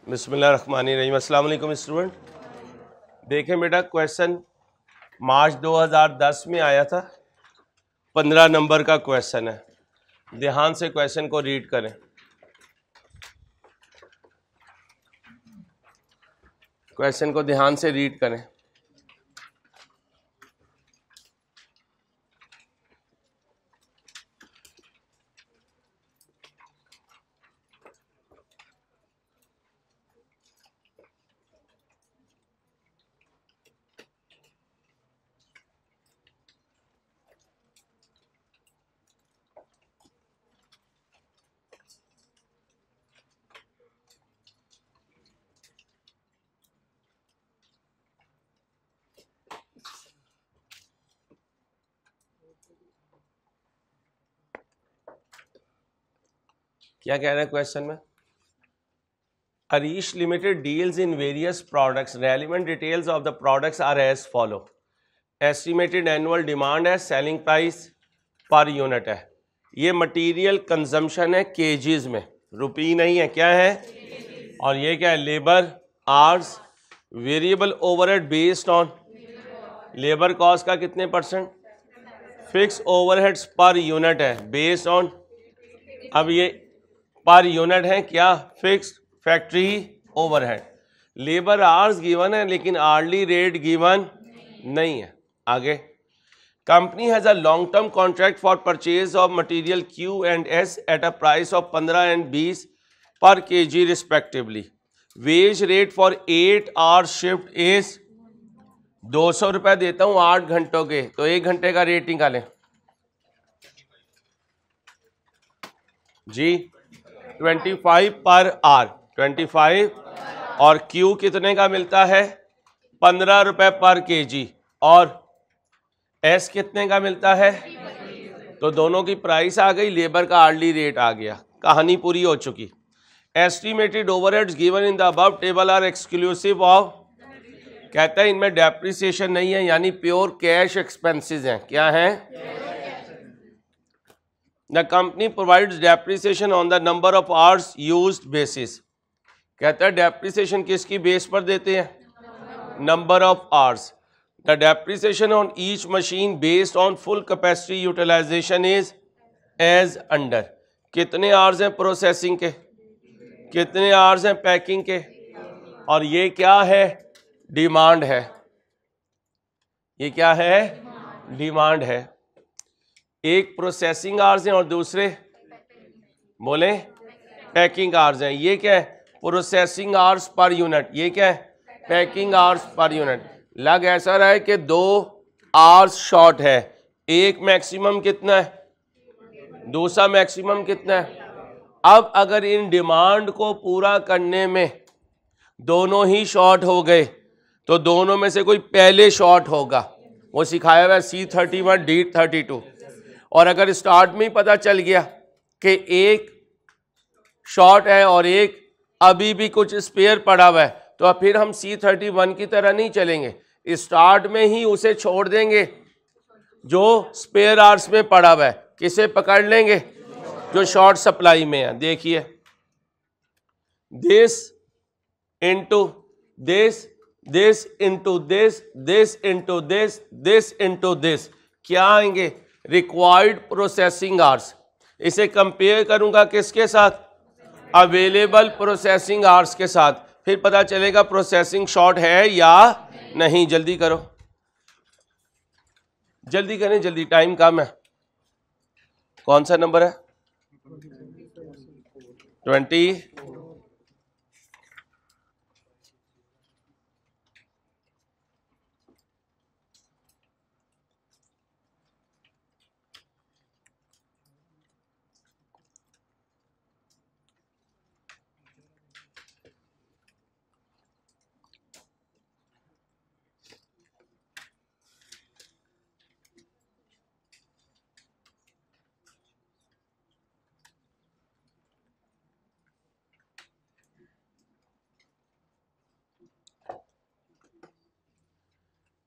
बिस्मिल्लाहिर्रहमानिर्रहीम। अस्सलाम वालेकुम स्टूडेंट। देखें बेटा, क्वेश्चन मार्च 2010 में आया था, 15 नंबर का क्वेश्चन है। ध्यान से क्वेश्चन को रीड करें। क्वेश्चन को ध्यान से रीड करें। क्या कह रहे हैं क्वेश्चन में? Arish Limited deals in various products. Relevant details of the products are as follow. Estimated annual demand है, selling price per unit है। ये मटीरियल कंजम्पशन है केजीज में, रुपी नहीं है, क्या है? और ये क्या है? Labour hours, variable overhead based on labour cost का कितने %, फिक्स ओवरहेड्स पर यूनिट है बेस्ड ऑन, अब ये पर यूनिट है क्या? Fixed factory overhead. Labour hours given है लेकिन आर्ली रेट गिवन नहीं है। आगे, company has a long term contract for purchase of material Q and S at a price of 15 and 20 पर KG respectively. Wage rate for 8 hours shift is 200 रुपये देता हूँ 8 घंटों के, तो 1 घंटे का रेट निकालें जी। 25 पर आवर, 25, और क्यू कितने का मिलता है? 15 रुपये पर केजी, और एस कितने का मिलता है? तो दोनों की प्राइस आ गई, लेबर का आर्ली रेट आ गया, कहानी पूरी हो चुकी। Estimated overheads given in the above table are exclusive of, कहता है इनमें डेप्रिसिएशन नहीं है, यानी प्योर कैश एक्सपेंसेस हैं। क्या है? The company provides depreciation on the number of hours used basis। कहता है डेप्रिसिएशन किसकी बेस पर देते हैं? Number of hours. The depreciation on each machine based on full capacity utilisation is as under. कितने आवर्स हैं प्रोसेसिंग के, कितने आवर्स हैं पैकिंग के, और ये क्या है? डिमांड है। ये क्या है? डिमांड है। एक प्रोसेसिंग आवर्स हैं और दूसरे बोले पैकिंग आवर्स हैं। ये क्या है? Processing hours per unit. ये क्या है? Packing hours per unit. लग ऐसा रहा है कि 2 आवर्स शॉर्ट है, एक मैक्सिमम कितना है, दूसरा मैक्सिमम कितना है। अब अगर इन डिमांड को पूरा करने में दोनों ही शॉर्ट हो गए तो दोनों में से कोई पहले शॉर्ट होगा। वो सिखाया हुआ है C31 D32। और अगर स्टार्ट में ही पता चल गया कि एक शॉर्ट है और एक अभी भी कुछ स्पेयर पड़ा हुआ है, तो फिर हम C31 की तरह नहीं चलेंगे, स्टार्ट में ही उसे छोड़ देंगे जो स्पेयर आवर्स में पड़ा हुआ है। किसे पकड़ लेंगे? जो शॉर्ट सप्लाई में है। देखिए, this into this, this into this, this into this, this into this, क्या आएंगे? Required processing hours. इसे कंपेयर करूंगा किसके साथ? अवेलेबल प्रोसेसिंग आवर्स के साथ, फिर पता चलेगा प्रोसेसिंग शॉर्ट है या नहीं। जल्दी करो, जल्दी करें, जल्दी, टाइम कम है। कौन सा नंबर है? 20।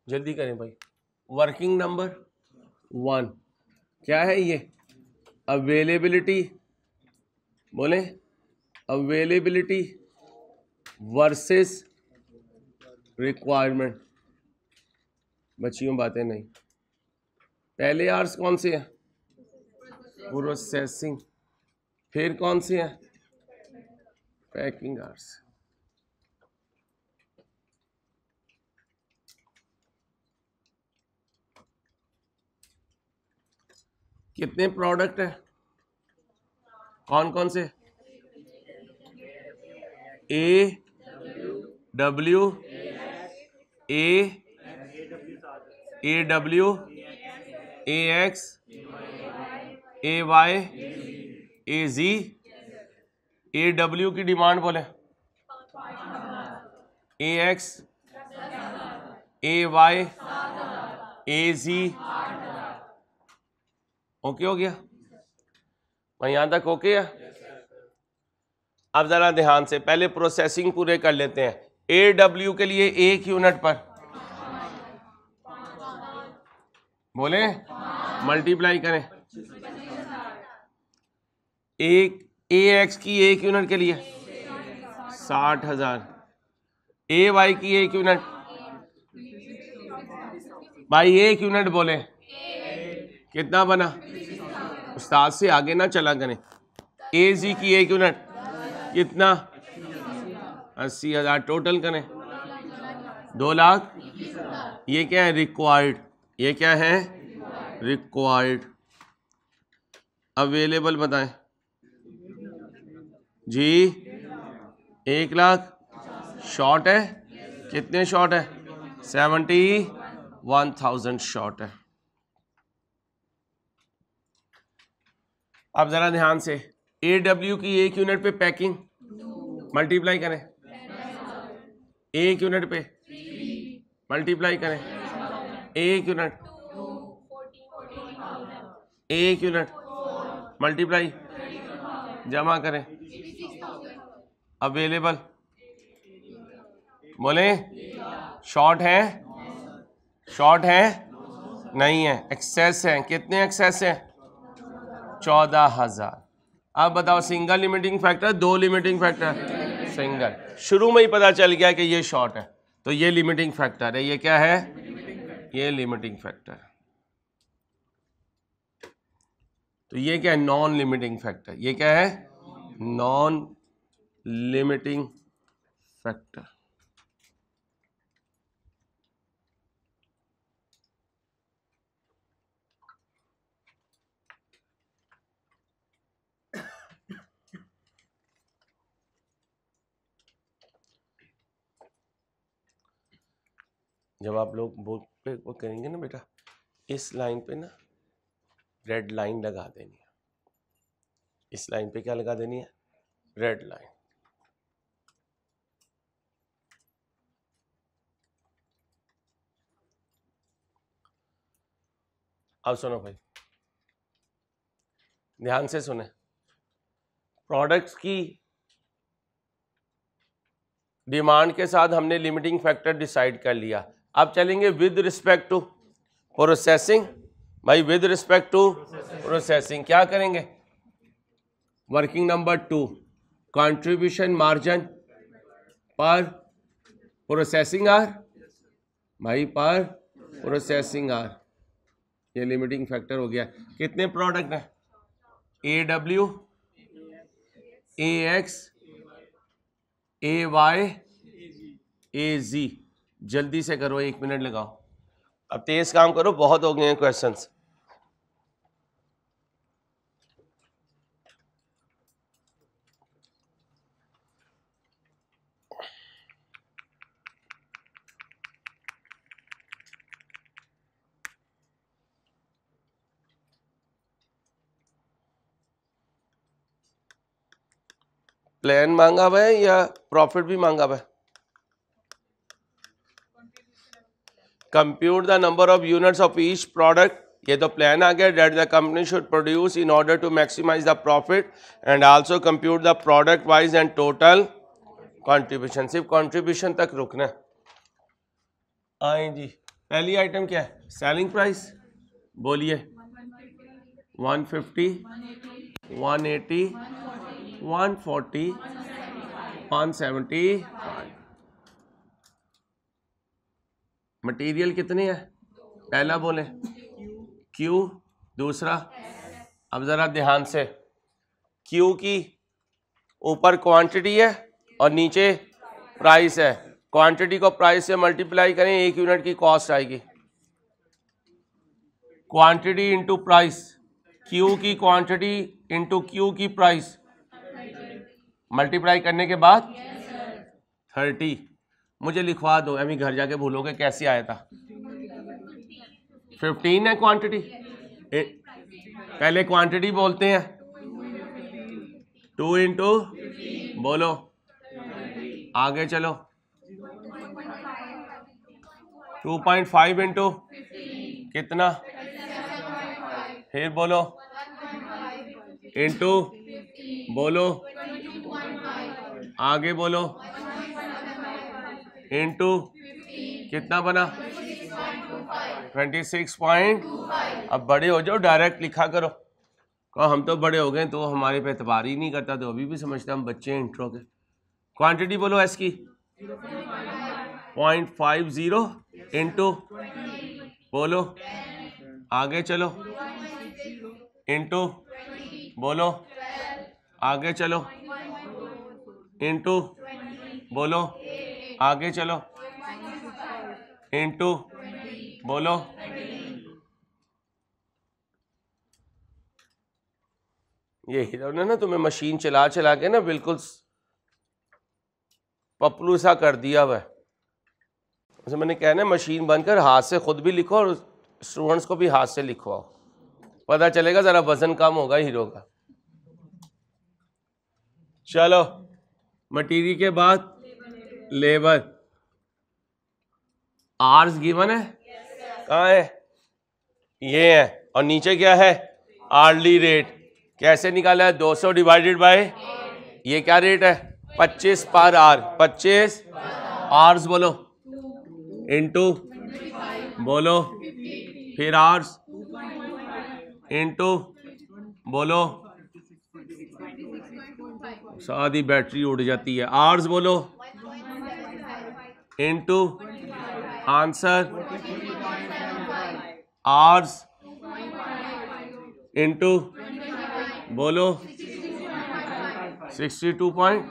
जल्दी करें भाई। वर्किंग नंबर 1 क्या है? ये अवेलेबिलिटी, बोले अवेलेबिलिटी वर्सेस रिक्वायरमेंट। बच्चियों बातें नहीं। पहले आर्स कौन से हैं? प्रोसेसिंग। फिर कौन से हैं? Packing hours. कितने प्रोडक्ट हैं? कौन कौन से? A W A W A X A Y A G. A W की डिमांड बोले, A X A Y A G. Okay हो गया भाई, यहां तक ओके है। अब जरा ध्यान से पहले प्रोसेसिंग पूरे कर लेते हैं। ए डब्ल्यू के लिए 1 यूनिट पर बोले मल्टीप्लाई करें। एक ए एक्स की 1 यूनिट के लिए 60,000। ए वाई की 1 यूनिट, भाई 1 यूनिट बोले कितना बना? उस्ताद से आगे ना चला करें। ए जी की 1 यूनिट कितना? 80,000। टोटल करें 2 लाख। ये क्या है? रिक्वायर्ड। ये क्या है? रिक्वायर्ड। अवेलेबल बताएं जी। 1 लाख। शॉर्ट है कितने? शॉर्ट है 71,000 शॉर्ट है। अब जरा ध्यान से ए डब्ल्यू की 1 यूनिट पे पैकिंग मल्टीप्लाई करें। 1 यूनिट पे मल्टीप्लाई करें। 1 यूनिट 1 यूनिट मल्टीप्लाई जमा करें। अवेलेबल बोले शॉर्ट है? शॉर्ट है नहीं है, एक्सेस है। कितने एक्सेस है? 14,000। अब बताओ single limiting factor, 2 limiting factor? Single. शुरू में ही पता चल गया कि ये शॉर्ट है, तो ये लिमिटिंग फैक्टर है। ये क्या है? ये लिमिटिंग फैक्टर। तो ये क्या है? Non limiting factor. ये क्या है? Non limiting factor. जब आप लोग बोर्ड पे वो करेंगे ना बेटा, इस लाइन पे ना रेड लाइन लगा देनी है। इस लाइन पे क्या लगा देनी है? Red line. अब सुनो भाई, ध्यान से सुने। प्रोडक्ट्स की डिमांड के साथ हमने लिमिटिंग फैक्टर डिसाइड कर लिया। अब चलेंगे विद रिस्पेक्ट टू प्रोसेसिंग। भाई विद रिस्पेक्ट टू प्रोसेसिंग क्या करेंगे? Working number 2 contribution margin per processing hour. भाई पर प्रोसेसिंग आर, ये लिमिटिंग फैक्टर हो गया। कितने प्रोडक्ट हैं? A W A X A Y A G. जल्दी से करो, 1 मिनट लगाओ। अब तेज काम करो, बहुत हो गए हैं क्वेश्चंस। प्लान मांगा हुआ है या प्रॉफिट भी मांगा हुआ है? Compute the number of units of each product. ये तो प्लान आ गया that the company should produce in order to maximise the profit and also compute the product wise and total contribution. सिर्फ कंट्रीब्यूशन तक रुकना। आए जी, पहली आइटम क्या है? Selling price. बोलिए 150 180 140 175 मटेरियल कितने हैं? पहला बोले क्यू, दूसरा, अब जरा ध्यान से, क्यू की ऊपर क्वांटिटी है और नीचे प्राइस है। क्वांटिटी को प्राइस से मल्टीप्लाई करें, 1 यूनिट की कॉस्ट आएगी। क्वांटिटी इंटू प्राइस, क्यू की क्वांटिटी इंटू क्यू की प्राइस, मल्टीप्लाई करने के बाद 30। मुझे लिखवा दो, अभी घर जाके भूलोगे कैसे आया था। 15 है क्वांटिटी, पहले क्वांटिटी बोलते हैं, 2 इंटू, बोलो आगे चलो, 2.5 इंटू कितना, फिर बोलो इंटू, बोलो आगे बोलो, इंटू कितना बना 26 पॉइंट। अब बड़े हो जाओ, डायरेक्ट लिखा करो। कहो हम तो बड़े हो गए तो हमारे पे एतबार ही नहीं करता, तो अभी भी समझते हम बच्चे हैं इंट्रो के। क्वांटिटी बोलो एस की 0.50 इंटू, बोलो आगे चलो, इंटू, बोलो आगे चलो, इंटू, बोलो आगे चलो, इंटू, बोलो। ये हीरो ने ना तुम्हें मशीन चला चला के ना बिल्कुल पपलू सा कर दिया हुआ है। उसे मैंने कहना है मशीन बंद कर, हाथ से खुद भी लिखो और स्टूडेंट्स को भी हाथ से लिखवाओ, पता चलेगा जरा वजन कम होगा हीरो का। चलो, मटीरियल के बाद लेबर, आर्स गिवन है, कहाँ है, ये है, और नीचे क्या है, आर्ली रेट। कैसे निकाला है, 200 डिवाइडेड बाय, ये क्या रेट है, 25 पर आर, 25 आर्स बोलो, इंटू, बोलो फिर आर्स, इंटू, बोलो, सारी बैटरी उड़ जाती है, आर्स बोलो, इंटू, आंसर, आर्स, इंटू, बोलो 62.5।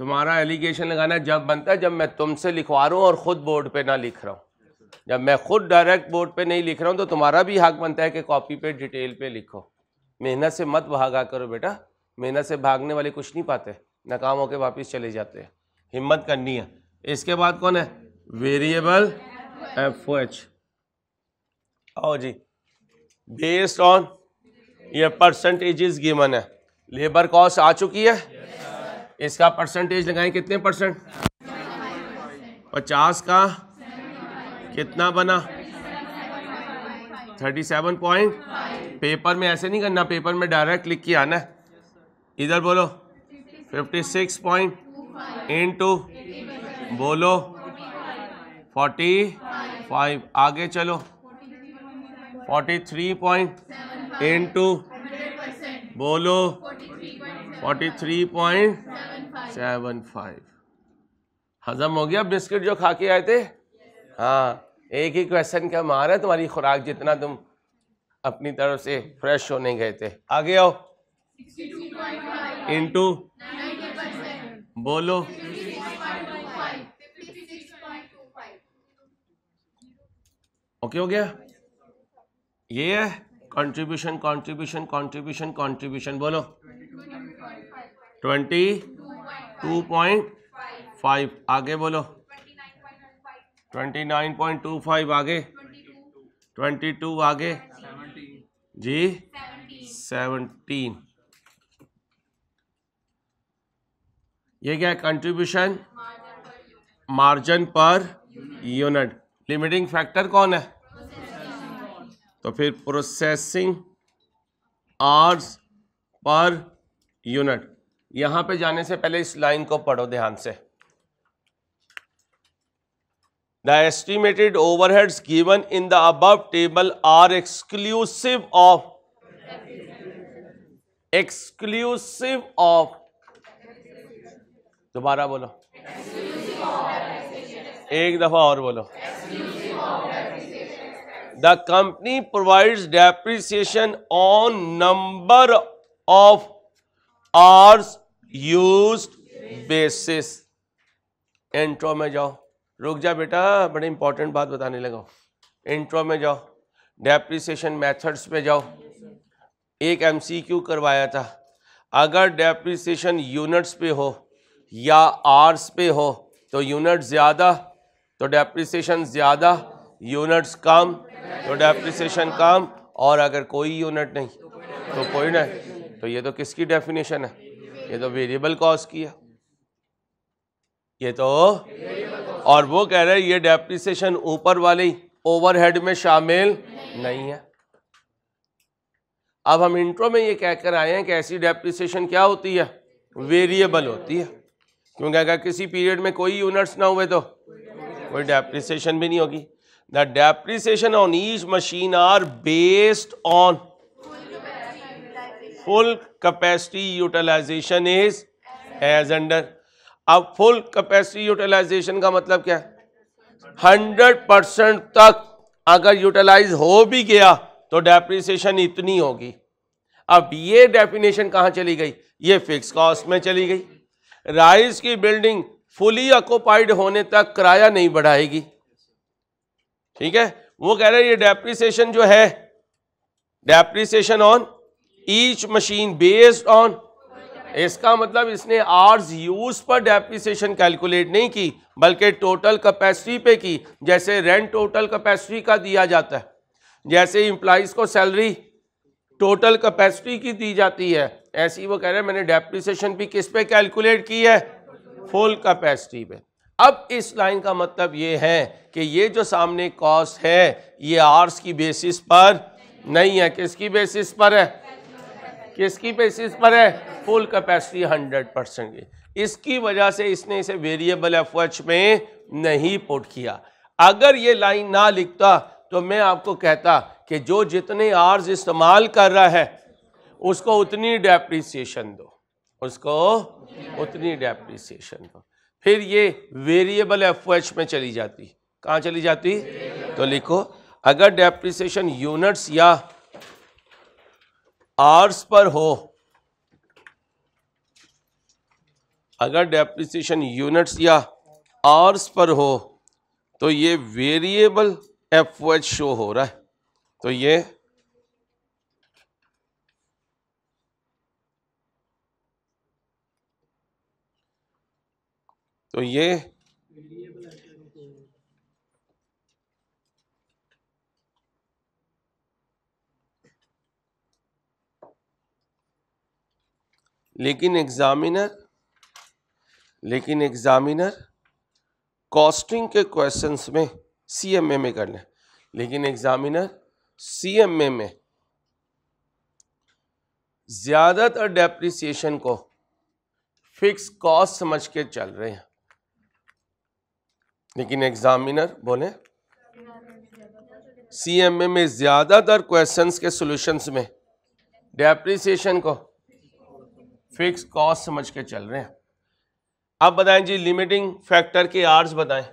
तुम्हारा एलिगेशन लगाना जब बनता है जब मैं तुमसे लिखवा रहा हूँ और ख़ुद बोर्ड पे ना लिख रहा हूँ। जब मैं खुद डायरेक्ट बोर्ड पे नहीं लिख रहा हूँ तो तुम्हारा भी हक बनता है कि कॉपी पे डिटेल पे लिखो। मेहनत से मत भागा करो बेटा, मेहनत से भागने वाले कुछ नहीं पाते, नाकाम होकर वापस चले जाते हैं। हिम्मत करनी है। इसके बाद कौन है, वेरिएबल FOH। आओ जी, बेस्ड ऑन ये परसेंटेजेस गिवन है, लेबर कॉस्ट आ चुकी है, इसका परसेंटेज लगाएं, कितने परसेंट, 50 का कितना बना 37 पेपर में ऐसे नहीं करना, पेपर में डायरेक्ट लिख के आना है। इधर बोलो 56 इंटू, बोलो 45, आगे चलो 43 इंटू, बोलो 43.75। हजम हो गया बिस्किट जो खा के आए थे? हाँ, एक ही क्वेश्चन का मार है तुम्हारी खुराक, जितना तुम अपनी तरफ से फ्रेश होने गए थे। आगे आओ, इंटू, बोलो ओके हो गया। ये है कंट्रीब्यूशन, कंट्रीब्यूशन, कंट्रीब्यूशन, कंट्रीब्यूशन, बोलो 22.5, आगे बोलो 29.25, आगे 22, आगे जी 17। ये क्या है, contribution margin per unit. Limiting factor कौन है, तो फिर प्रोसेसिंग आवर्स पर यूनिट। यहां पे जाने से पहले इस लाइन को पढ़ो ध्यान से। The estimated overheads given in the above table are exclusive of, दोबारा बोलो, एक दफा और बोलो। The company provides depreciation on number of hours used basis. Intro में जाओ, रुक जा बेटा, बड़ी इंपॉर्टेंट बात बताने लगा। इंट्रो में जाओ, डेप्रिसिएशन मेथड्स पे जाओ। एक एमसीक्यू करवाया था, अगर डेप्रिसिएशन यूनिट्स पे हो या आवर्स पे हो तो यूनिट ज़्यादा तो डेप्रिसिएशन ज़्यादा, यूनिट्स कम तो डेप्रिसिएशन कम, और अगर कोई यूनिट नहीं तो कोई नहीं। तो ये तो किसकी डेफिनेशन है? ये तो वेरिएबल कॉस्ट की है ये तो। और वो कह रहे हैं ये डेप्रिसिएशन ऊपर वाली ओवरहेड में शामिल नहीं है। अब हम इंट्रो में ये कहकर आए हैं कि ऐसी डेप्रिसिएशन क्या होती है? वेरिएबल होती है, क्योंकि अगर किसी पीरियड में कोई यूनिट्स ना हुए तो कोई डेप्रिसिएशन भी नहीं होगी। The depreciation on each machine are based on full capacity utilisation is as under. अब फुल कैपेसिटी यूटिलाइजेशन का मतलब क्या है? 100% तक अगर यूटिलाइज हो भी गया तो डेप्रिसिएशन इतनी होगी। अब ये डेफिनेशन कहां चली गई? ये फिक्स कॉस्ट में चली गई। राइस की बिल्डिंग फुली ऑक्युपाइड होने तक किराया नहीं बढ़ाएगी, ठीक है। वो कह रहे हैं ये डेप्रिसिएशन जो है, depreciation on each machine based on, इसका मतलब इसने आवर्स यूज पर डेप्रिसिएशन कैलकुलेट नहीं की, बल्कि टोटल कैपेसिटी पे की। जैसे रेंट टोटल कैपेसिटी का दिया जाता है, जैसे एम्प्लॉइज को सैलरी टोटल कैपेसिटी की दी जाती है, ऐसी वो कह रहे हैं मैंने डेप्रिसिएशन भी किस पे कैलकुलेट की है? फुल कैपेसिटी पे। अब इस लाइन का मतलब ये है कि ये जो सामने कॉस्ट है ये आवर्स की बेसिस पर नहीं है। किसकी बेसिस पर है? किसकी बेसिस पर है? फुल कैपेसिटी 100% की। इसकी वजह से इसने इसे वेरिएबल एफएच में नहीं पुट किया। अगर ये लाइन ना लिखता तो मैं आपको कहता कि जो जितने आवर्स इस्तेमाल कर रहा है उसको उतनी डेप्रिसिएशन दो, उसको उतनी डेप्रिसिएशन दो। फिर ये वेरिएबल एफएच में चली जाती। कहाँ चली जाती? तो लिखो, अगर डेप्रिसिएशन यूनिट्स या आवर्स पर हो, अगर डेप्रिसिएशन यूनिट्स या आवर्स पर हो तो ये वेरिएबल एफएच शो हो रहा है। तो ये लेकिन एग्जामिनर कॉस्टिंग के क्वेश्चंस में सीएमए में करना है, लेकिन एग्जामिनर सीएमए में ज्यादातर डेप्रिसिएशन को फिक्स कॉस्ट समझ के चल रहे हैं। लेकिन एग्जामिनर बोले सीएमए में ज्यादातर क्वेश्चंस के सॉल्यूशंस में डेप्रिसिएशन को फिक्स कॉस्ट समझ के चल रहे हैं। अब बताएं जी, लिमिटिंग फैक्टर के आर्स बताएं।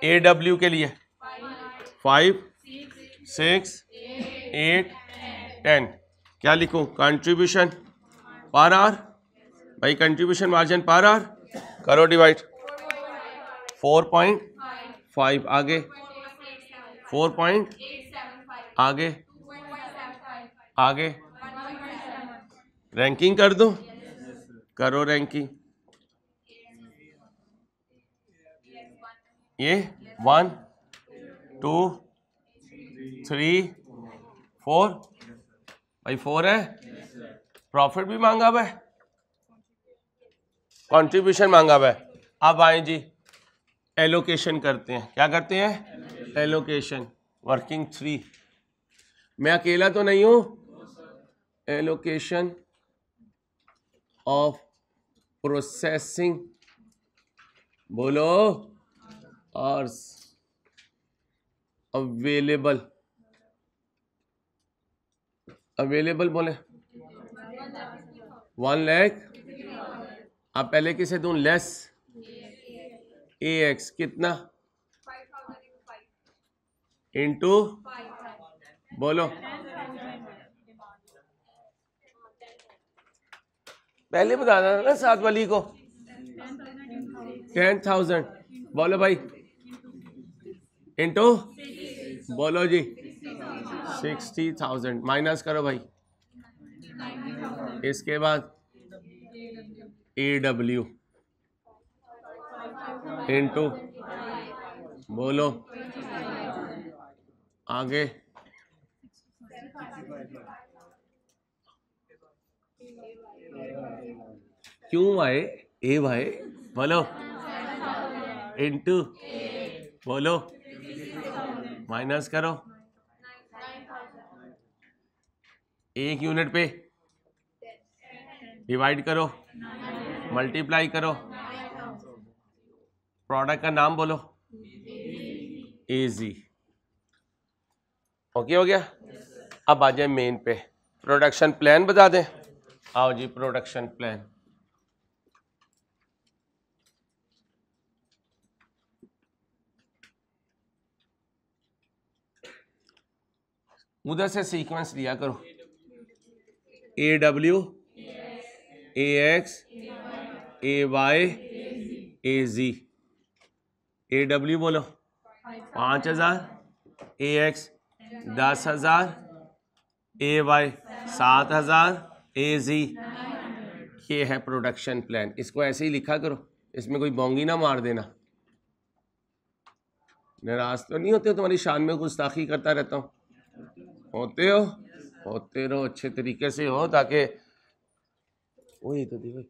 AW के लिए 5, 6, 8, 10। क्या लिखूं? कंट्रीब्यूशन पर आवर, भाई कंट्रीब्यूशन मार्जिन पर आवर करो डिवाइड 4.5, आगे 4. आगे रैंकिंग कर दूं? करो रैंकिंग। ये 1, 2, 3, 4, भाई 4 है। प्रॉफिट भी मांगा हुआ है, कंट्रीब्यूशन मांगा हुआ है। अब आए जी एलोकेशन करते हैं। क्या करते हैं? एलोकेशन। वर्किंग 3, मैं अकेला तो नहीं हूं। एलोकेशन ऑफ प्रोसेसिंग, बोलो, आवर्स अवेलेबल बोले 1 लाख। अब पहले किसे दूं? लेस AX कितना इंटू बोलो, पहले बताना था ना साथ वाली को 10,000 बोलो भाई इंटू बोलो जी 60,000 माइनस करो भाई, इसके बाद AW इंटू बोलो आगे क्यों आए ए भाई बोलो इंटू बोलो माइनस करो, एक यूनिट पे डिवाइड करो, मल्टीप्लाई करो, प्रोडक्ट का नाम बोलो AZ। ओके हो गया। अब आ जाए मेन पे, प्रोडक्शन प्लान बता दें। आओ जी प्रोडक्शन प्लान। उधर से सीक्वेंस लिया करो, AW AX AY AZ। AW बोलो 5,000, AX 10,000, AY 7,000, AZ। ये है प्रोडक्शन प्लान। इसको ऐसे ही लिखा करो, इसमें कोई बोंगी ना मार देना। नाराज तो नहीं होते हो? तुम्हारी शान में गुस्ताखी करता रहता हूँ। होते हो, होते रहो, अच्छे तरीके से हो, ताकि वही तो भाई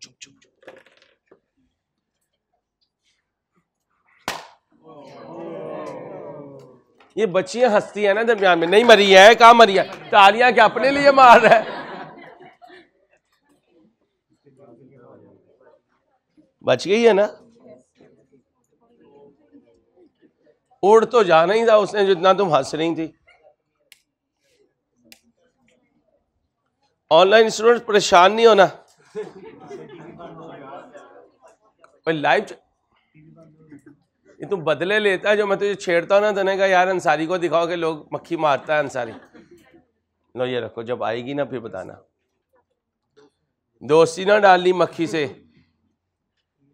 चुप चुप चुप। ये बच्चियां हंसती है ना दरमियान में, नहीं मरी है, कहाँ मरी है? तालियां क्या अपने लिए मार रहा है? बच गई है ना? उड़ तो जाना ही था उसने जितना तुम हंस रही थी। ऑनलाइन स्टूडेंट परेशान नहीं होना। लाइव ये तुम बदले लेता है, जो मैं तुझे छेड़ता हूँ ना, तो ने कहा यार अंसारी को दिखाओ कि लोग मक्खी मारता है अंसारी। लो ये रखो, जब आएगी ना फिर बताना। दोस्ती ना डालनी मक्खी से।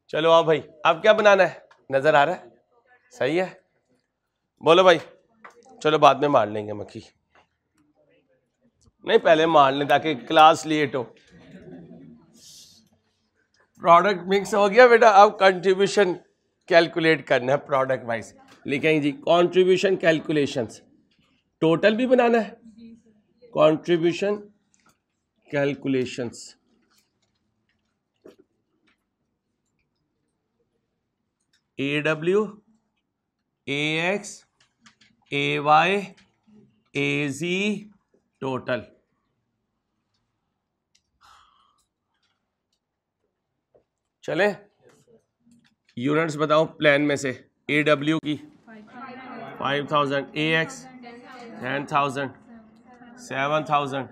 चलो आओ भाई, अब क्या बनाना है? नजर आ रहा है? सही है, बोलो भाई। चलो बाद में मार लेंगे मक्खी, नहीं पहले मार लें ताकि क्लास लेट हो। प्रोडक्ट मिक्स हो गया बेटा। अब कंट्रीब्यूशन कैलकुलेट करना है प्रोडक्ट वाइज। लिखेंगे जी कंट्रीब्यूशन कैलकुलेशंस। टोटल भी बनाना है, contribution calculations. AW AX AY AZ total. चले यूनिट्स बताओ प्लान में से। AW की 5,000, AX 10,000, 7,000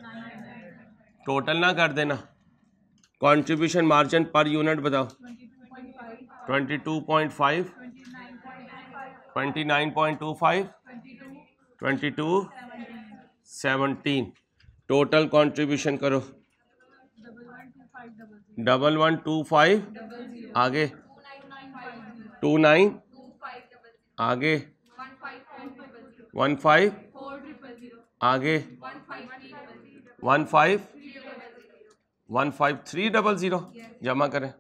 टोटल ना कर देना। कंट्रीब्यूशन मार्जिन पर यूनिट बताओ। 22.5, 29.25, 22.17 टोटल कंट्रीब्यूशन करो। 1125 आगे, 29 आगे, 15 आगे, 15300 जमा करें।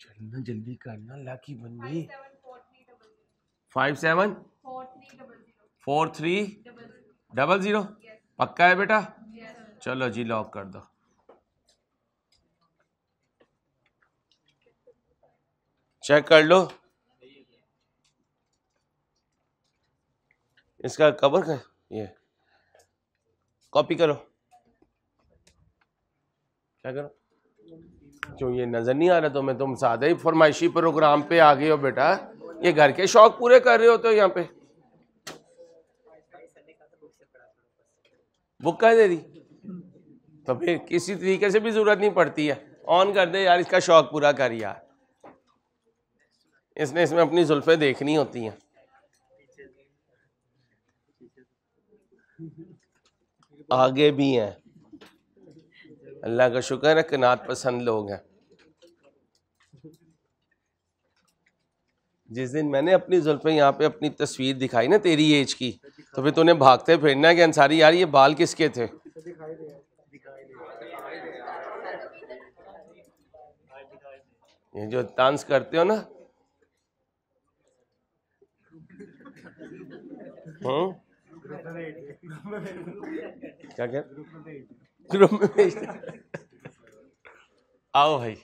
चलना जल्दी करना, लाकी बंदी। 574300 पक्का है बेटा? चलो जी लॉक कर दो। चेक कर लो इसका कवर का, ये कॉपी करो। क्या करो? क्यों ये नजर नहीं आ रहा तुम्हें? तुम सादा ही फरमाइशी प्रोग्राम पे आ गए हो बेटा। ये घर के शौक पूरे कर रहे हो तो यहाँ पे बुक का दे दी तो फिर किसी तरीके से भी जरूरत नहीं पड़ती है, ऑन कर दे यार, इसका शौक पूरा कर यार, इसने इसमें अपनी जुल्फें देखनी होती हैं। आगे भी हैं, अल्लाह का शुक्र है कनात पसंद लोग हैं। जिस दिन मैंने अपनी जुल्फें यहाँ पे अपनी तस्वीर दिखाई ना तेरी एज की, तो फिर तूने भागते फिरना कि अंसारी यार ये बाल किसके थे। ये जो डांस करते हो ना, क्या क्या ग्रुप में भेजते, आओ भाई।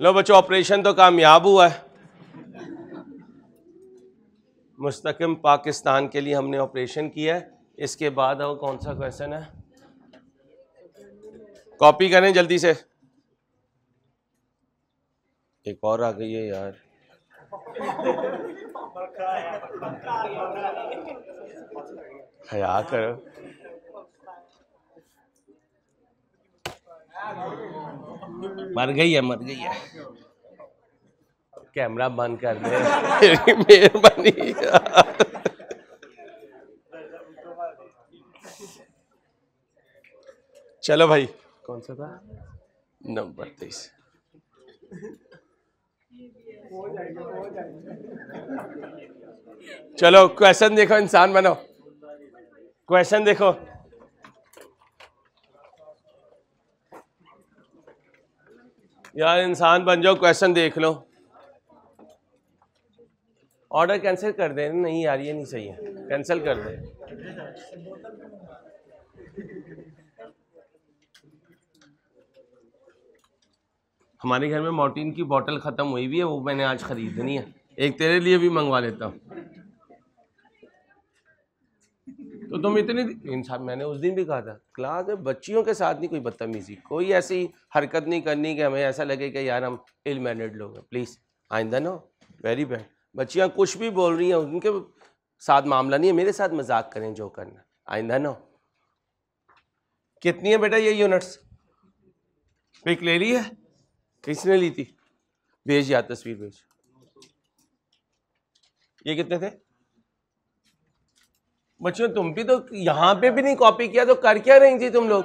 लो बच्चों, ऑपरेशन तो कामयाब हुआ है। मुस्तकिम पाकिस्तान के लिए हमने ऑपरेशन किया है। इसके बाद अब कौन सा क्वेश्चन है, कॉपी करें जल्दी से। एक और आ गई है यार, हया करो। मर गई है, कैमरा बंद कर दे मेहरबानी। चलो भाई, कौन सा था नंबर 23। चलो क्वेश्चन देखो, इंसान बनो, क्वेश्चन देखो। यार इंसान बन जाओ, क्वेश्चन देख लो। ऑर्डर कैंसिल कर दे, नहीं यार ये नहीं सही है, कैंसिल कर दे। हमारे घर में मोर्टीन की बोतल खत्म हुई भी है, वो मैंने आज खरीदनी है, एक तेरे लिए भी मंगवा लेता हूँ। तो तुम इतनी इंसान, मैंने उस दिन भी कहा था क्लास में बच्चियों के साथ नहीं कोई बदतमीजी, कोई ऐसी हरकत नहीं करनी कि हमें ऐसा लगे कि यार हम इल मैनर्ड लोग हैं। प्लीज़ आइंदा नो, वेरी बैड। बच्चियाँ कुछ भी बोल रही हैं, उनके साथ मामला नहीं है, मेरे साथ मजाक करें जो करना, आइंदा नो। कितनी है बेटा ये यूनिट्स, पिक ले ली है, किसने ली थी, भेज यार तस्वीर भेज। ये कितने थे बच्चों, तुम भी तो यहाँ पे भी नहीं कॉपी किया, तो कर क्या रही थी तुम लोग।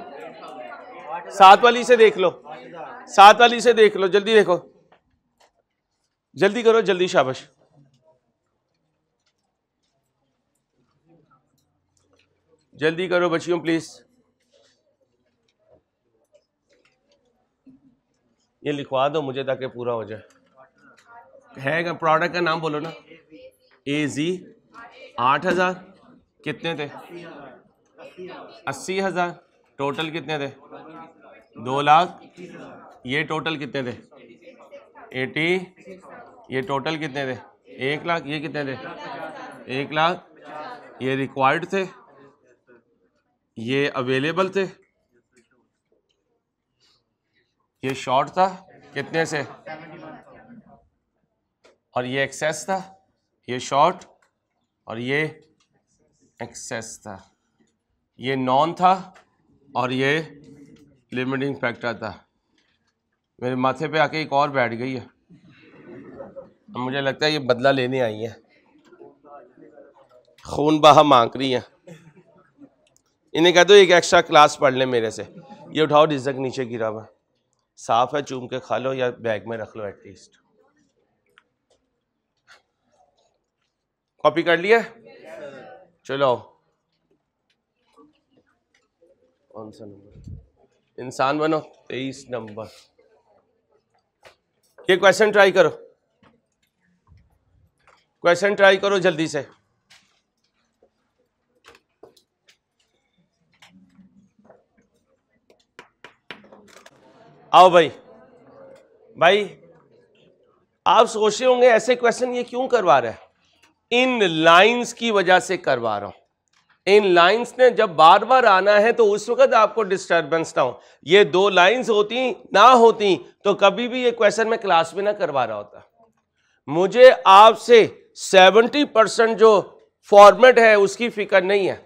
7 वाली से देख लो, 7 वाली से देख लो, जल्दी देखो, जल्दी करो, जल्दी, शाबाश। जल्दी करो बच्चियों प्लीज। ये लिखवा दो मुझे ताकि पूरा हो जाए। है प्रोडक्ट का नाम बोलो ना। AZ 8000, कितने थे 80,000, टोटल कितने थे 2 लाख। ये टोटल कितने थे 80, ये टोटल कितने थे 1 लाख। ये कितने थे 1 लाख। ये रिक्वायर्ड थे, ये अवेलेबल थे, ये शॉर्ट था कितने से, और ये एक्सेस था, ये शॉर्ट और ये एक्सेस था, ये नॉन था और ये लिमिटिंग फैक्टर था। मेरे माथे पे आके एक और बैठ गई है, अब मुझे लगता है ये बदला लेने आई है, खून बहा मांग रही है। इन्हें कह दो एक एक्स्ट्रा क्लास पढ़ ले मेरे से। ये उठाओ, रिज़्क नीचे गिरा हुआ, साफ है, चूम के खा लो या बैग में रख लो एटलीस्ट। कॉपी कर लिया, चलो। कौन सा नंबर, इंसान बनो 23 नंबर। ये क्वेश्चन ट्राई करो, क्वेश्चन ट्राई करो जल्दी से। आओ भाई। भाई आप सोच रहे होंगे ऐसे क्वेश्चन ये क्यों करवा रहा है, इन लाइंस की वजह से करवा रहा हूं, इन लाइंस ने जब बार बार आना है तो उस वक्त आपको डिस्टर्बेंस ना हो। ये दो लाइंस होती ना होती तो कभी भी ये क्वेश्चन मैं क्लास में ना करवा रहा होता। मुझे आपसे 70% जो फॉर्मेट है उसकी फिक्र नहीं है।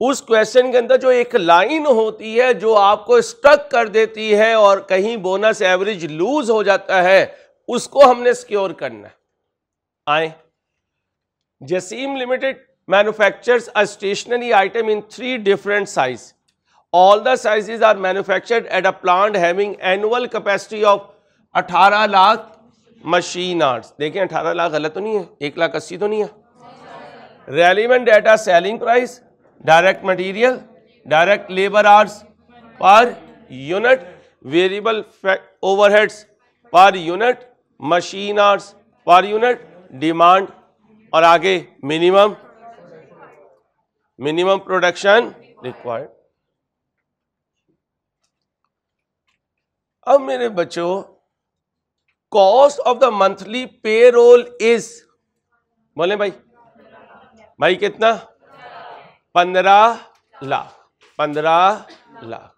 उस क्वेश्चन के अंदर जो एक लाइन होती है जो आपको स्टक कर देती है और कहीं बोनस एवरेज लूज हो जाता है, उसको हमने सिक्योर करना है। आए, Jasim limited manufactures a stationary item in 3 different size. All the sizes are manufactured at a plant having annual capacity of 18 lakh machine hours. देखें 18 लाख गलत तो नहीं है, 1,80,000 तो नहीं है। Relevant data selling price, direct material, direct labor hours per unit, variable overheads per unit, machine hours per unit, demand और आगे मिनिमम प्रोडक्शन रिक्वायर्ड। अब मेरे बच्चों, cost of the monthly payroll is, बोले भाई कितना? 15 लाख। 15 लाख।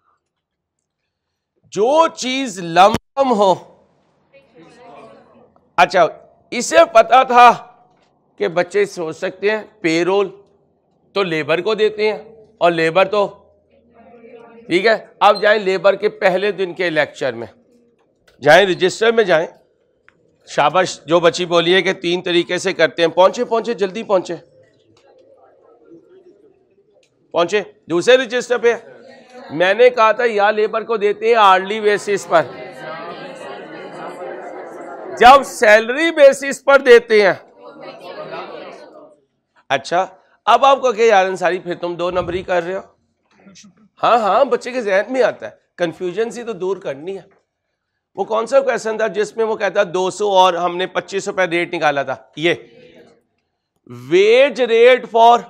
जो चीज लमसम हो, अच्छा इसे पता था कि बच्चे सोच सकते हैं पेरोल तो लेबर को देते हैं और लेबर तो ठीक है। अब जाएं लेबर के पहले दिन के लेक्चर में, जाएं रजिस्टर में जाएं। शाबाश, जो बच्ची बोली है कि 3 तरीके से करते हैं। पहुंचे जल्दी पहुंचे दूसरे रजिस्टर पे। मैंने कहा था या लेबर को देते हैं आर्ली बेसिस पर, जब सैलरी बेसिस पर देते हैं। अच्छा, अब आपको क्या यार अंसारी, फिर तुम 2 नंबरी कर रहे हो। हाँ, बच्चे के जहन में आता है, कंफ्यूजन सी तो दूर करनी है। वो कौन सा क्वेश्चन था जिसमें वो कहता 200 और हमने 25 रुपए रेट निकाला था? ये wage rate for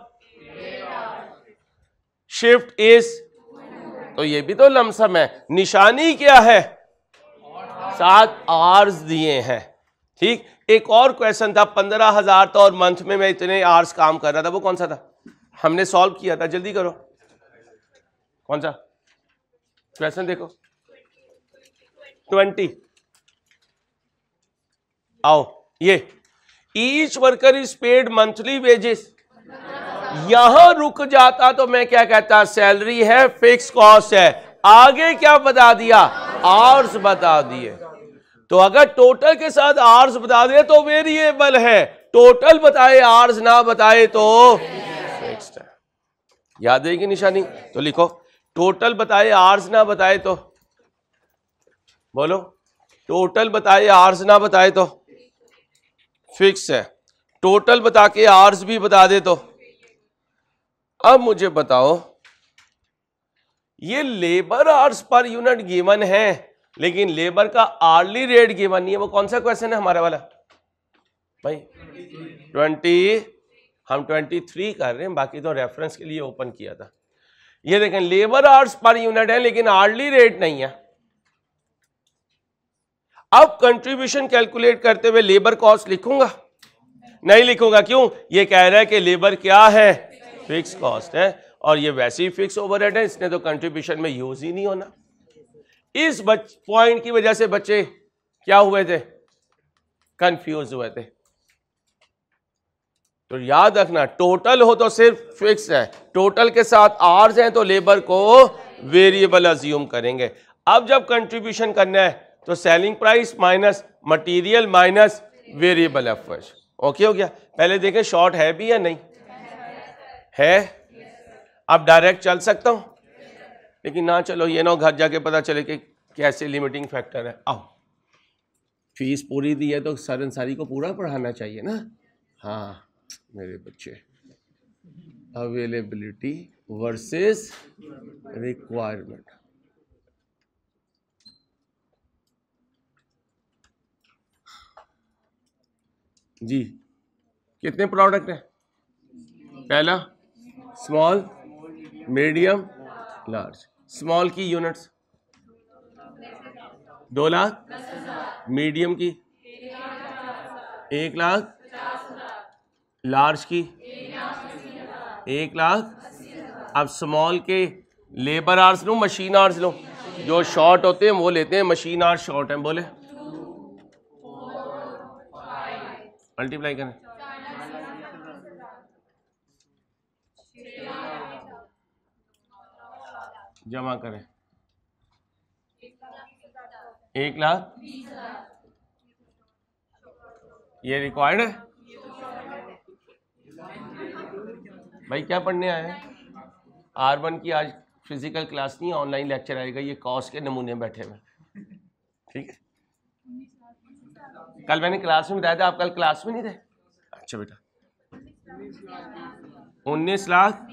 shift is, तो ये भी तो लमसम है। निशानी क्या है? 7 आवर्स दिए हैं। ठीक, एक और क्वेश्चन था 15,000 था और मंथ में मैं इतने आवर्स काम कर रहा था। वो कौन सा था? हमने सॉल्व किया था, जल्दी करो। कौन सा क्वेश्चन? देखो 20। आओ, ये each worker is paid monthly wages. यहां रुक जाता तो मैं क्या कहता? सैलरी है, फिक्स कॉस्ट है। आगे क्या बता दिया? आवर्स बता दिए। तो अगर टोटल के साथ आवर्स बता दे तो वेरिएबल है, टोटल बताए आवर्स ना बताए तो फिक्स्ड है। याद है कि निशानी? तो लिखो टोटल बताए आवर्स ना बताए तो, बोलो टोटल बताए आवर्स ना बताए तो फिक्स है, टोटल बता के आवर्स भी बता दे तो। अब मुझे बताओ, ये labour hours per unit given है लेकिन लेबर का आर्ली रेट गिवन नहीं है। वो कौन सा क्वेश्चन है हमारा वाला भाई? 20, हम 23 कर रहे हैं, बाकी तो रेफरेंस के लिए ओपन किया था। ये देखें, लेबर आवर्स पर यूनिट है लेकिन आर्ली रेट नहीं है। अब कंट्रीब्यूशन कैलकुलेट करते हुए लेबर कॉस्ट लिखूंगा? नहीं लिखूंगा। क्यों? ये कह रहा है कि लेबर क्या है? फिक्स कॉस्ट है, और ये वैसे ही फिक्स ओवरहेड है, इसने तो कंट्रीब्यूशन में यूज ही नहीं होना। इस पॉइंट की वजह से बच्चे क्या हुए थे? कंफ्यूज हुए थे। तो याद रखना, टोटल हो तो सिर्फ फिक्स है, टोटल के साथ आवर्स हैं तो लेबर को वेरिएबल अज्यूम करेंगे। अब जब कंट्रीब्यूशन करना है तो selling price minus material minus variable effort. Okay हो गया? पहले देखें शॉर्ट है भी या नहीं है। अब डायरेक्ट चल सकता हूं, लेकिन ना चलो, ये ना घर जाके पता चले कि कैसे लिमिटिंग फैक्टर है। आओ, फीस पूरी दी है तो सर अंसारी को पूरा पढ़ाना चाहिए ना। हाँ मेरे बच्चे, अवेलेबिलिटी वर्सेस रिक्वायरमेंट। जी, कितने प्रोडक्ट हैं? पहला स्मॉल, मीडियम, लार्ज। स्मॉल की यूनिट्स 2 लाख, मीडियम की 1 लाख, लार्ज की 1 लाख। अब स्मॉल के लेबर आवर्स लो, मशीन आवर्स लो, जो शॉर्ट होते हैं वो लेते हैं, मशीन आवर्स शॉर्ट हैं, बोले मल्टीप्लाई करें। जमा करें 1 लाख। ये रिक्वायर्ड है भाई। क्या पढ़ने आए हैं? R1 की आज फिजिकल क्लास नहीं, ऑनलाइन लेक्चर आएगा, ये कॉस्ट के नमूने बैठे हुए, ठीक है। कल मैंने क्लास में बताया था, आप कल क्लास में नहीं थे? अच्छा बेटा 19 लाख।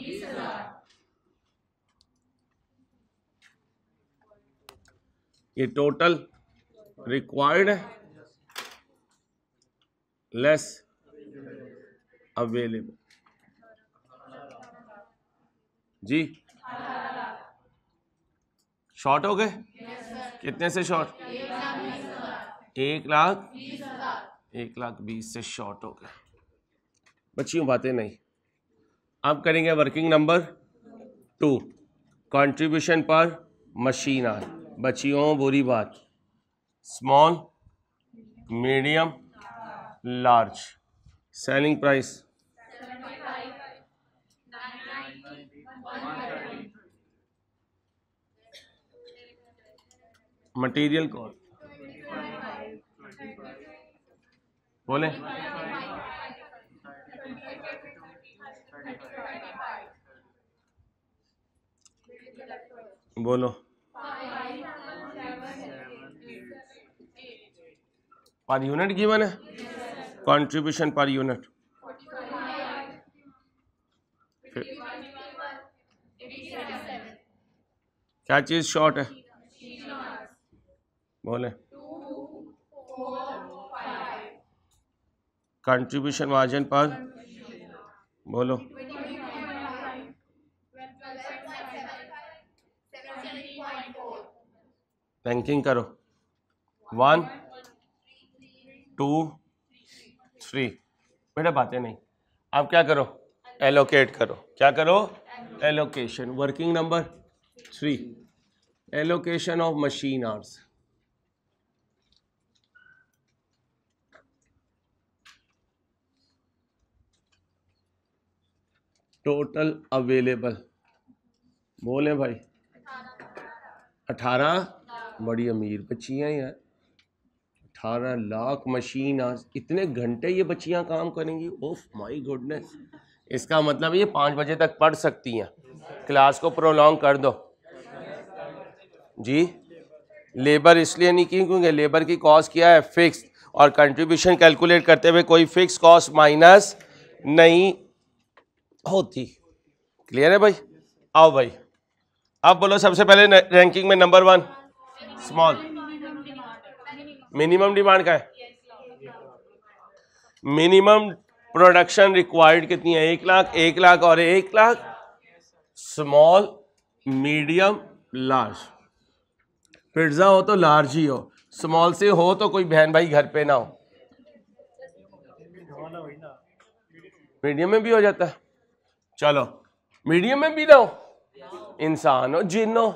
ये टोटल रिक्वायर्ड है लेस अवेलेबल जी। शॉर्ट हो गए? कितने से शॉर्ट? 1 लाख 1,20,000 से शॉर्ट हो गए। बच्चियों बातें नहीं। अब करेंगे वर्किंग नंबर 2, कंट्रीब्यूशन पर मशीन आवर। बच्चियों बुरी बात, small, medium, large, selling price material cost बोले बोलो पर यूनिट गिवन है, कंट्रीब्यूशन पर यूनिट क्या चीज शॉर्ट है? बोले कंट्रीब्यूशन मार्जिन पर बोलो रैंकिंग करो 1 2 3। बेटा बातें नहीं, आप क्या करो एलोकेट करो। क्या करो? Allocation. Working number 3, allocation of machine hours. Total available बोले भाई 18। बड़ी अमीर बच्चियां यार, 18 लाख मशीन आवर्स। इतने घंटे ये बच्चियां काम करेंगी? ओफ माय गुडनेस। इसका मतलब ये 5 बजे तक पढ़ सकती हैं। क्लास को प्रोलॉन्ग कर दो जी। लेबर इसलिए नहीं की क्योंकि लेबर की कॉस्ट क्या है? फिक्स, और कंट्रीब्यूशन कैलकुलेट करते हुए कोई फिक्स कॉस्ट माइनस नहीं होती। क्लियर है भाई? आओ भाई, अब बोलो सबसे पहले रैंकिंग में नंबर 1 स्मॉल। मिनिमम डिमांड का है? मिनिमम प्रोडक्शन रिक्वायर्ड कितनी है? 1 लाख, 1 लाख और 1 lakh. Small, medium, large. Pizza हो तो लार्ज ही हो, स्मॉल से हो तो कोई बहन भाई घर पे ना हो। मीडियम में भी हो जाता है। चलो मीडियम में भी ना हो, इंसान हो जिन हो,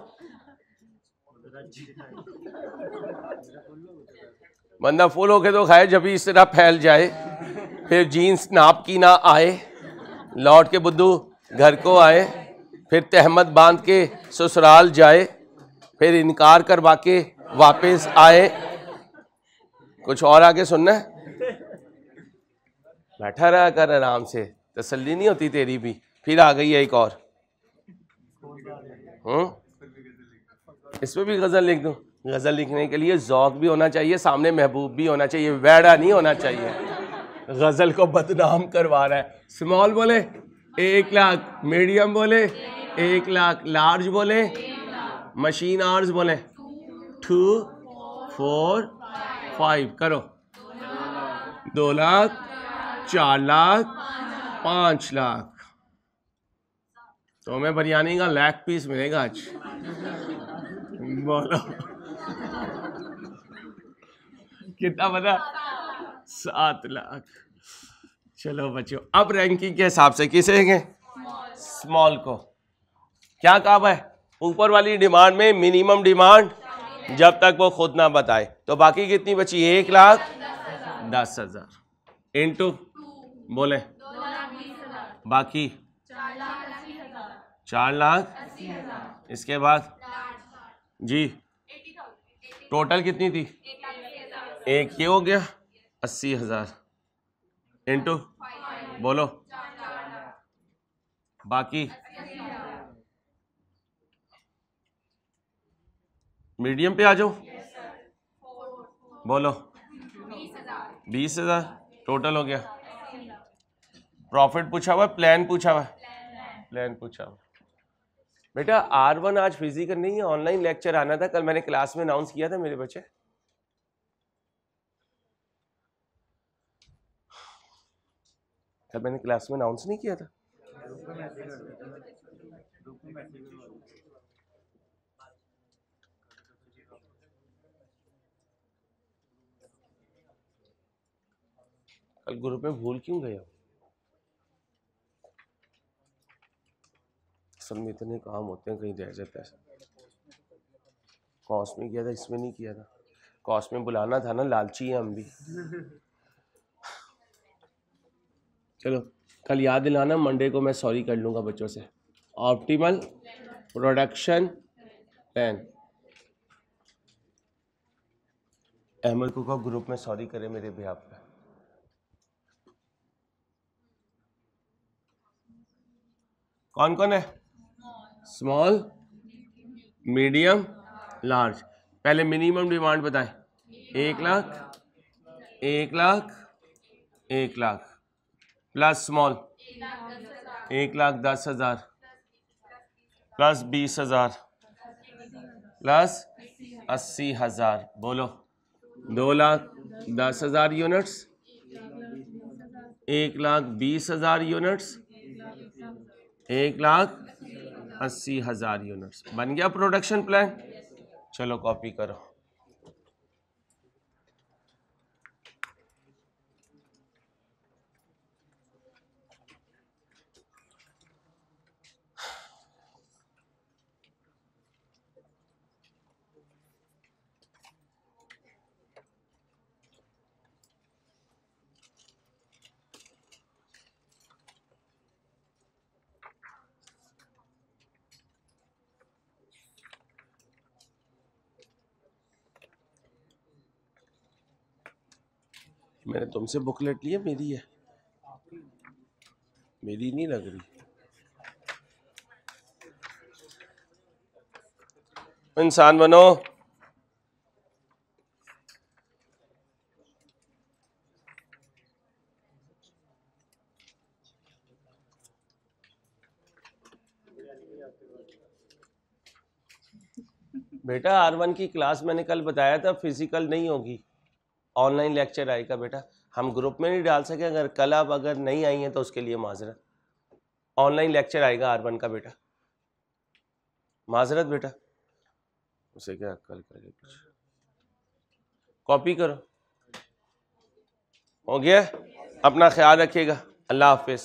बंदा फुल होके तो खाए जब भी इस तरह फैल जाए, फिर जीन्स नाप की ना आए, लौट के बुद्धू घर को आए, फिर तहमत बांध के ससुराल जाए, फिर इनकार करवा के वापस आए। कुछ और आगे सुनना है? बैठा रहा कर आराम से, तसल्ली नहीं होती तेरी भी। फिर आ गई है एक और। इसमें भी गजल लिख दूं? गजल लिखने के लिए ज़ौक भी होना चाहिए, सामने महबूब भी होना चाहिए, वैड़ा नहीं होना चाहिए। गजल को बदनाम करवा रहा है। स्मॉल बोले 1 लाख, मीडियम बोले 1 लाख, लार्ज बोले, मशीन आवर्स बोले 2 4 5। करो 2 लाख, 4 लाख, 5 लाख। तो हमें बिरयानी का लेग पीस मिलेगा आज। बोलो कितना बना? 7 लाख। चलो बच्चों, अब रैंकिंग के हिसाब से किसे देंगे? स्मॉल को। क्या काम है? ऊपर वाली डिमांड में मिनिमम डिमांड जब तक वो खुद ना बताए। तो बाकी कितनी बची? 1,10,000 इंटू बोले बाकी 4,80,000। इसके बाद जी टोटल कितनी थी? एक ये हो गया 80,000 इंटू बोलो बाकी मीडियम पे आ जाओ, बोलो 20,000 टोटल हो गया। प्रॉफिट पूछा हुआ, प्लान पूछा हुआ, प्लान पूछा हुआ। बेटा R1 आज फिजिकल नहीं है, ऑनलाइन लेक्चर आना था। कल मैंने क्लास में अनाउंस किया था मेरे बच्चे। कल मैंने क्लास में अनाउंस नहीं किया था। कल ग्रुप में भूल क्यों गए हो? असल में इतने काम होते हैं, कहीं रह जाता है। कॉस्ट में किया था, इसमें नहीं किया था। कॉस्ट में बुलाना था ना, लालची है हम भी। चलो कल याद दिलाना, मंडे को मैं सॉरी कर लूँगा बच्चों से। Optimal production plan. अहमद को कहो ग्रुप में सॉरी करे मेरे बिहाफ पे। कौन कौन है? Small, medium, large. पहले मिनिमम डिमांड बताएं। 1,00,000, 1,00,000, 1,00,000 प्लस स्मॉल 1,10,000 प्लस 20,000 प्लस 80,000। बोलो 2,10,000 यूनिट्स, 1,20,000 यूनिट्स, 1,80,000 यूनिट्स। बन गया प्रोडक्शन प्लान। चलो कॉपी करो। मैंने तुमसे बुकलेट ली है, मेरी है, मेरी नहीं लग रही। इंसान बनो। बेटा R1 की क्लास मैंने कल बताया था फिजिकल नहीं होगी, ऑनलाइन लेक्चर आएगा। बेटा हम ग्रुप में नहीं डाल सके, अगर कल आप अगर नहीं आई हैं तो उसके लिए माजरत। ऑनलाइन लेक्चर आएगा R1 का बेटा, माजरत बेटा। उसे क्या कल करें, कुछ कॉपी करो। हो गया? अपना ख्याल रखिएगा। अल्लाह हाफिज।